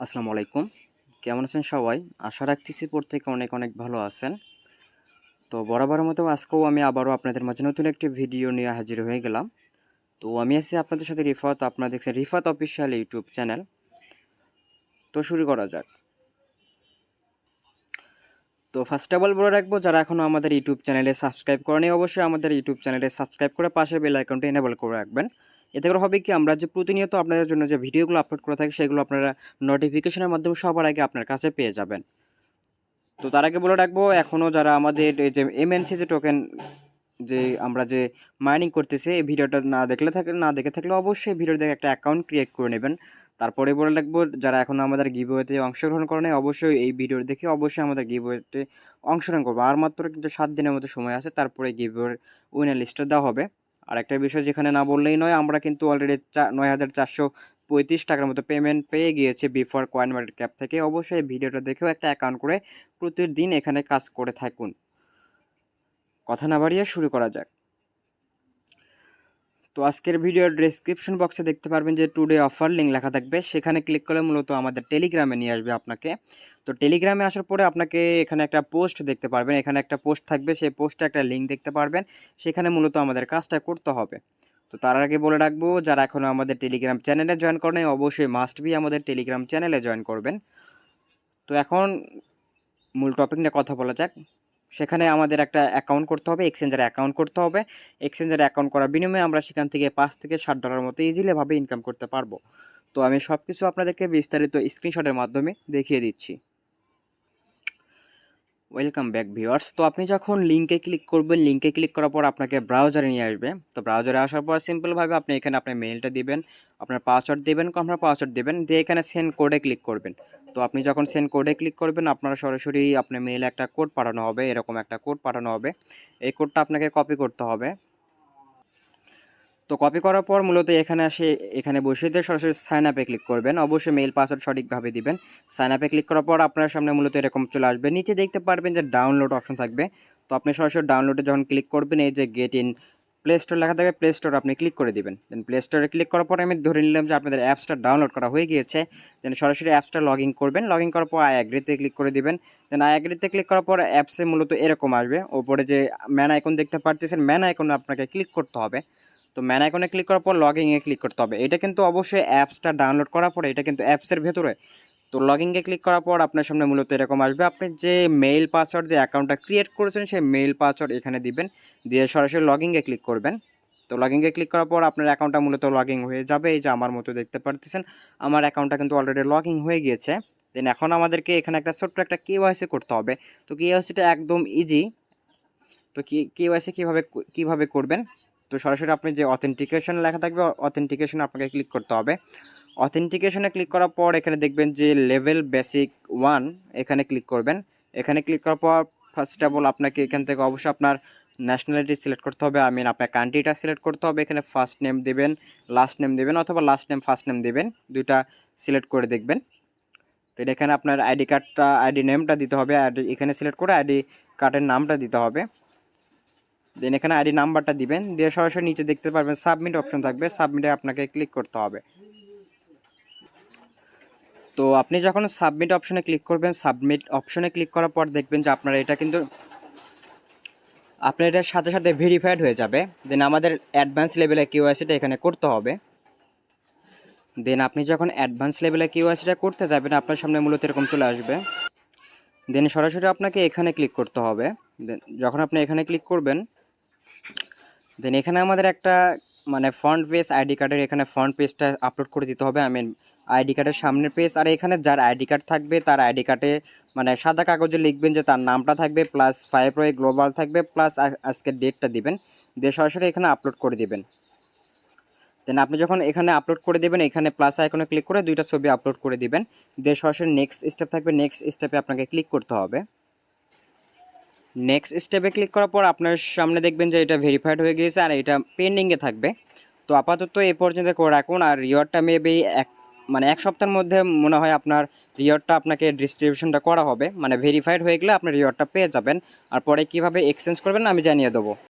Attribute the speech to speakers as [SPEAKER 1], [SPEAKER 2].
[SPEAKER 1] আসসালামু আলাইকুম। কেমন আছেন সবাই? আশা রাখতেছি প্রত্যেকে অনেক অনেক ভালো আছেন। তো বরাবরের মতো আজকেও আমি আবারও আপনাদের মাঝে নতুন একটি ভিডিও নিয়ে হাজির হয়ে গেলাম। তো আমি আছি আপনাদের সাথে রিফাত। আপনারা দেখছেন রিফাত অফিসিয়াল ইউটিউব চ্যানেল। তো শুরু করা যাক। তো ফার্স্ট অফ অল বলে রাখবো, যারা এখনও আমাদের ইউটিউব চ্যানেলে সাবস্ক্রাইব করেনি অবশ্যই আমাদের ইউটিউব চ্যানেলে সাবস্ক্রাইব করে পাশের বেল আইকনটি এনেবল করে রাখবেন। এতে করে হবে কি, আমরা যে প্রতিনিয়ত আপনাদের জন্য যে ভিডিওগুলো আপলোড করে থাকি সেগুলো আপনারা নোটিফিকেশনের মাধ্যমে সবার আগে আপনার কাছে পেয়ে যাবেন। তো তার আগে বলে রাখবো, এখনও যারা আমাদের এই যে এমএনসি যে টোকেন যে আমরা যে মাইনিং করতেছি, এই ভিডিওটা না দেখে থাকলে অবশ্যই ভিডিও দেখে একটা অ্যাকাউন্ট ক্রিয়েট করে নেবেন। তারপরে বলে রাখবো, যারা এখন আমাদের গিভওয়েতে অংশগ্রহণ করে নাই অবশ্যই এই ভিডিও দেখে অবশ্যই আমাদের গিভওয়েতে অংশগ্রহণ করবো। আর মাত্র কিন্তু 7 দিনের মতো সময় আছে, তারপরে গিভওয়ের উইনার লিস্টটা দেওয়া হবে। আর একটা বিষয় যেখানে না বললেই নয়, আমরা কিন্তু অলরেডি 9,435 টাকার মতো পেমেন্ট পেয়ে গিয়েছে বিফোর কয়েন মার্কেট ক্যাপ থেকে। অবশ্যই ভিডিওটা দেখেও একটা অ্যাকাউন্ট করে প্রতিদিন এখানে কাজ করে থাকুন। কথা না বাড়িয়ে শুরু করা যাক। তো আজকের ভিডিওর ডেসক্রিপশন বক্সে দেখতে পারবেন যে টুডে অফার লিঙ্ক লেখা থাকবে, সেখানে ক্লিক করলে মূলত আমাদের টেলিগ্রামে নিয়ে আসবে আপনাকে। তো টেলিগ্রামে আসার পরে আপনাকে এখানে একটা পোস্ট দেখতে পারবেন, এখানে একটা পোস্ট থাকবে, সেই পোস্টে একটা লিঙ্ক দেখতে পারবেন, সেখানে মূলত আমাদের কাজটা করতে হবে। তো তার আগে বলে রাখবো, যারা এখনও আমাদের টেলিগ্রাম চ্যানেলে জয়েন করেন অবশ্যই মাস্ট বি আমাদের টেলিগ্রাম চ্যানেলে জয়েন করবেন। তো এখন মূল টপিক নিয়ে কথা বলা যাক। সেখানে আমাদের একটা অ্যাকাউন্ট করতে হবে, এক্সচেঞ্জারে অ্যাকাউন্ট করতে হবে। এক্সচেঞ্জারে অ্যাকাউন্ট করার বিনিময়ে আমরা সেখান থেকে $5 থেকে $7 মতো ইজিলিভাবে ইনকাম করতে পারবো। তো আমি সব কিছু আপনাদেরকে বিস্তারিত স্ক্রিনশটের মাধ্যমে দেখিয়ে দিচ্ছি। Welcome back viewers. তো আপনি যখন লিঙ্কে ক্লিক করবেন, লিঙ্কে ক্লিক করার পর আপনাকে ব্রাউজারে নিয়ে আসবে। তো ব্রাউজারে আসার পর সিম্পলভাবে আপনি এখানে আপনার মেইলটা দিবেন, আপনার পাসওয়ার্ড দেবেন, কনফার্ম পাসওয়ার্ড দেবেন, দিয়ে এখানে সেন্ড কোডে ক্লিক করবেন। তো আপনি যখন সেন্ড কোডে ক্লিক করবেন, আপনারা সরাসরি আপনার মেইলে একটা কোড পাঠানো হবে, এরকম একটা কোড পাঠানো হবে। এই কোডটা আপনাকে কপি করতে হবে। তো কপি করার পর মূলত এখানে বসে দিয়ে সরাসরি সাইন আপে ক্লিক করবেন। অবশ্যই মেইল পাসওয়ার্ড সঠিকভাবে দিবেন। সাইন আপে ক্লিক করার পর আপনার সামনে মূলত এরকম চলে আসবে। নিচে দেখতে পারবেন যে ডাউনলোড অপশন থাকবে। তো আপনি সরাসরি ডাউনলোডে যখন ক্লিক করবেন, এই যে গেট ইন প্লে স্টোর লেখা থাকবে, প্লে স্টোর আপনি ক্লিক করে দিবেন। দেন প্লে স্টোরে ক্লিক করার পর আমি ধরে নিলাম যে আপনাদের অ্যাপসটা ডাউনলোড করা হয়ে গিয়েছে। দেন সরাসরি অ্যাপসটা লগ ইন করবেন। লগ ইন করার পর আই অ্যাগ্রিতে ক্লিক করে দিবেন। দেন আই অ্যাগ্রিতে ক্লিক করার পর অ্যাপসে মূলত এরকম আসবে। ওপরে যে ম্যান আইকন দেখতে পারতেছেন, ম্যান আইকনে আপনাকে ক্লিক করতে হবে। তো ম্যান আইকনে ক্লিক করার পর লগইনে ক্লিক করতে হবে। এটা কিন্তু অবশ্যই অ্যাপসটা ডাউনলোড করার পরে, এটা কিন্তু অ্যাপসের ভেতরে। তো লগইনে ক্লিক করার পর আপনার সামনে মূলত এরকম আসবে। আপনি যে মেইল পাসওয়ার্ড দিয়ে অ্যাকাউন্টটা ক্রিয়েট করেছেন সেই মেইল পাসওয়ার্ড এখানে দিবেন, দিয়ে সরাসরি লগইনে ক্লিক করবেন। তো লগইনে ক্লিক করার পর আপনার অ্যাকাউন্টটা মূলত লগইন হয়ে যাবে। এই যে আমার মতো দেখতে পারতেছেন, আমার অ্যাকাউন্টটা কিন্তু অলরেডি লগইন হয়ে গিয়েছে। দেন এখন আমাদেরকে এখানে একটা ছোট্ট একটা কেওয়াইসি করতে হবে। তো কেওয়াইসিটা একদম ইজি। তো কেওয়াইসি কীভাবে করবেন? তো সরাসরি আপনি যে অথেন্টিকেশন লেখা থাকবে, অথেন্টিকেশন আপনাকে ক্লিক করতে হবে। অথেন্টিকেশনে ক্লিক করার পর এখানে দেখবেন যে লেভেল বেসিক 1, এখানে ক্লিক করবেন। এখানে ক্লিক করার পর ফার্স্ট অফ অল আপনাকে এখান থেকে অবশ্যই আপনার ন্যাশনালিটি সিলেক্ট করতে হবে, আপনার কান্ট্রিটা সিলেক্ট করতে হবে। এখানে ফার্স্ট নেম দেবেন, লাস্ট নেম দেবেন, অথবা লাস্ট নেম ফার্স্ট নেম দেবেন, দুইটা সিলেক্ট করে দেখবেন। তো এখানে আপনার আইডি নেমটা দিতে হবে, এখানে সিলেক্ট করে আইডি কার্ডের নামটা দিতে হবে। দেন এখানে আইডি নাম্বারটা দিবেন, দিয়ে সরাসরি নিচে দেখতে পারবেন সাবমিট অপশন থাকবে, সাবমিটে আপনাকে ক্লিক করতে হবে। তো আপনি যখন সাবমিট অপশনে ক্লিক করবেন, সাবমিট অপশনে ক্লিক করার পর দেখবেন যে আপনার এটার সাথে সাথে ভেরিফাইড হয়ে যাবে। দেন আমাদের অ্যাডভান্স লেভেলে কেওয়াইসিটা এখানে করতে হবে। দেন আপনি যখন অ্যাডভান্স লেভেলে কেওয়াইসিটা করতে যাবেন, আপনার সামনে মূলত এরকম চলে আসবে। দেন সরাসরি আপনাকে এখানে ক্লিক করতে হবে। দেন যখন আপনি এখানে ক্লিক করবেন, দেন এখানে আমাদের একটা ফ্রন্ট পেজ আইডি কার্ডের এখানে ফ্রন্ট পেজটা আপলোড করে দিতে হবে, আইডি কার্ডের সামনের পেজ। আর এখানে যার আইডি কার্ড থাকবে তার আইডি কার্ডে সাদা কাগজে লিখবেন যে তার নামটা থাকবে, প্লাস 5 রয়ে গ্লোবাল থাকবে, প্লাস আজকের ডেটটা দিবেন, দিয়ে সরাসরি এখানে আপলোড করে দিবেন। দেন আপনি যখন এখানে আপলোড করে দেবেন, এখানে প্লাস আইকনে ক্লিক করে দুইটা ছবি আপলোড করে দিবেন, দিয়ে সরাসরি নেক্সট স্টেপ থাকবে, নেক্সট স্টেপে আপনাকে ক্লিক করতে হবে। নেক্সট স্টেপে ক্লিক করার পর আপনার সামনে দেখবেন যে এটা ভেরিফাইড হয়ে গিয়েছে আর এটা পেন্ডিংয়ে থাকবে। তো আপাতত এ পর্যন্ত করে রাখুন। আর রিওয়ার্ডটা মেবি এক সপ্তাহের মধ্যে মনে হয় আপনার রিওয়ার্ডটা আপনাকে ডিস্ট্রিবিউশনটা করা হবে, ভেরিফাইড হয়ে গেলে আপনি রিওয়ার্ডটা পেয়ে যাবেন। আর পরে কীভাবে এক্সচেঞ্জ করবেন আমি জানিয়ে দেবো।